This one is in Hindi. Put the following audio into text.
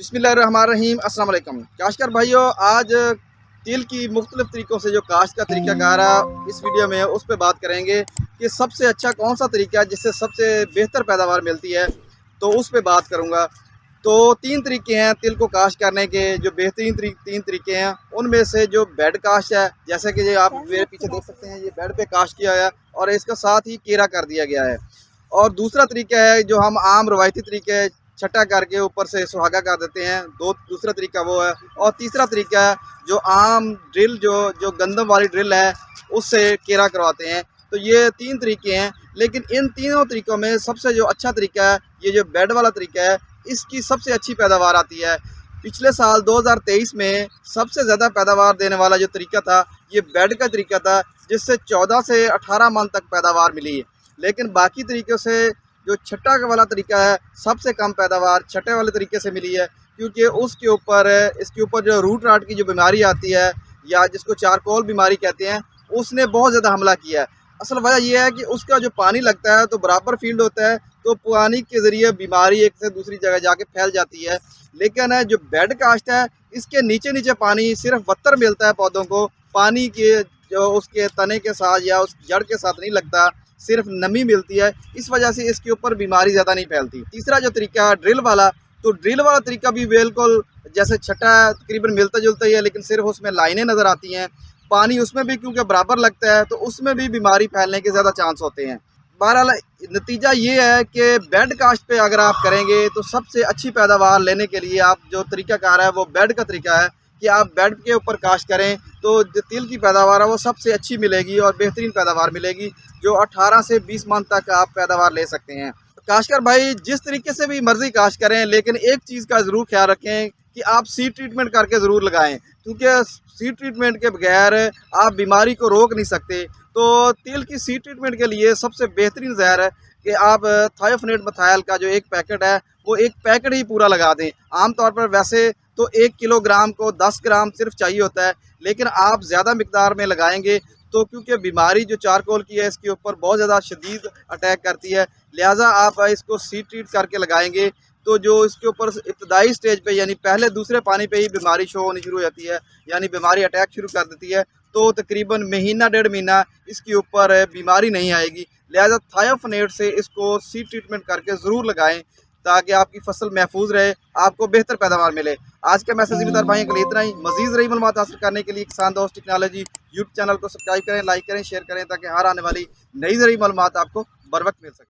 बिस्मिल्लाहिर्रहमानिर्रहीम। अस्सलाम वालेकुम काश्तकार भाइयों, आज तिल की मुख्तलिफ तरीक़ों से जो काश्त का तरीक़ाकार है इस वीडियो में उस पर बात करेंगे कि सबसे अच्छा कौन सा तरीका है जिससे सबसे बेहतर पैदावार मिलती है, तो उस पर बात करूँगा। तो तीन तरीके हैं तिल को काश्त करने के, जो बेहतरीन तीन तरीके हैं। उनमें से जो बेड काश्त है, जैसे कि ये आप मेरे पीछे देख सकते हैं, ये बेड पे काश्त किया गया और इसका साथ ही केरा कर दिया गया है। और दूसरा तरीका है जो हम आम रवायती तरीके छटा करके ऊपर से सुहागा कर देते हैं, दूसरा तरीका वो है। और तीसरा तरीका है जो आम ड्रिल जो गंदम वाली ड्रिल है उससे केरा करवाते हैं। तो ये तीन तरीके हैं, लेकिन इन तीनों तरीक़ों में सबसे जो अच्छा तरीका है ये जो बेड वाला तरीका है, इसकी सबसे अच्छी पैदावार आती है। पिछले साल 2023 में सबसे ज़्यादा पैदावार देने वाला जो तरीका था ये बेड का तरीका था, जिससे 14 से 18 मन तक पैदावार मिली। लेकिन बाकी तरीक़ों से जो छट्टा वाला तरीका है सबसे कम पैदावार छठे वाले तरीके से मिली है, क्योंकि इसके ऊपर जो रूट राट की जो बीमारी आती है या जिसको चारकोल बीमारी कहते हैं, उसने बहुत ज़्यादा हमला किया है। असल वजह यह है कि उसका जो पानी लगता है तो बराबर फील्ड होता है, तो पानी के ज़रिए बीमारी एक से दूसरी जगह जाके फैल जाती है। लेकिन जो बेड काश्त है इसके नीचे नीचे पानी सिर्फ वत्तर मिलता है पौधों को, पानी के जो उसके तने के साथ या उस जड़ के साथ नहीं लगता, सिर्फ नमी मिलती है। इस वजह से इसके ऊपर बीमारी ज़्यादा नहीं फैलती। तीसरा जो तरीका है ड्रिल वाला, तो ड्रिल वाला तरीका भी बिल्कुल जैसे छठा तकरीबन मिलता जुलता ही है, लेकिन सिर्फ उसमें लाइनें नज़र आती हैं। पानी उसमें भी क्योंकि बराबर लगता है तो उसमें भी बीमारी फैलने के ज़्यादा चांस होते हैं। बहरहाल नतीजा ये है कि बेड काश्त पे अगर आप करेंगे तो सबसे अच्छी पैदावार लेने के लिए आप जो तरीक़ाकार है वो बेड का तरीका है कि आप बेड के ऊपर काश्त करें तो जो तिल की पैदावार है वो सबसे अच्छी मिलेगी और बेहतरीन पैदावार मिलेगी, जो 18 से 20 मन तक आप पैदावार ले सकते हैं। काश्तकार भाई जिस तरीके से भी मर्ज़ी काश्त करें, लेकिन एक चीज़ का ज़रूर ख्याल रखें कि आप सीड ट्रीटमेंट करके ज़रूर लगाएं, क्योंकि सीड ट्रीटमेंट के बगैर आप बीमारी को रोक नहीं सकते। तो तिल की सीड ट्रीटमेंट के लिए सबसे बेहतरीन ज़हर है कि आप थायोफनेट मिथाइल का जो एक पैकेट है वो एक पैकेट ही पूरा लगा दें। आमतौर पर वैसे तो 1 किलोग्राम को 10 ग्राम सिर्फ चाहिए होता है, लेकिन आप ज़्यादा मिकदार में लगाएंगे तो क्योंकि बीमारी जो चारकोल की है इसके ऊपर बहुत ज़्यादा शदीद अटैक करती है, लिहाजा आप इसको सीड ट्रीट करके लगाएंगे तो जो इसके ऊपर इब्तदाई स्टेज पे यानी पहले दूसरे पानी पे ही बीमारी शो होनी शुरू हो जाती है, यानी बीमारी अटैक शुरू कर देती है, तो तकरीबन महीना डेढ़ महीना इसके ऊपर बीमारी नहीं आएगी। लिहाजा थायोफनेट से इसको सीड ट्रीटमेंट करके ज़रूर लगाएं ताकि आपकी फसल महफूज रहे, आपको बेहतर पैदावार मिले। आज का मैसेज ज़िम्मेदार भाइयों के लिए इतना ही। मज़ीद रही मालूमात हासिल करने के लिए किसान दोस्त टेक्नोलॉजी यूट्यूब चैनल को सब्सक्राइब करें, लाइक करें, शेयर करें, ताकि हर आने वाली नई ज़रूरी मालूमात आपको बर वक्त मिल सके।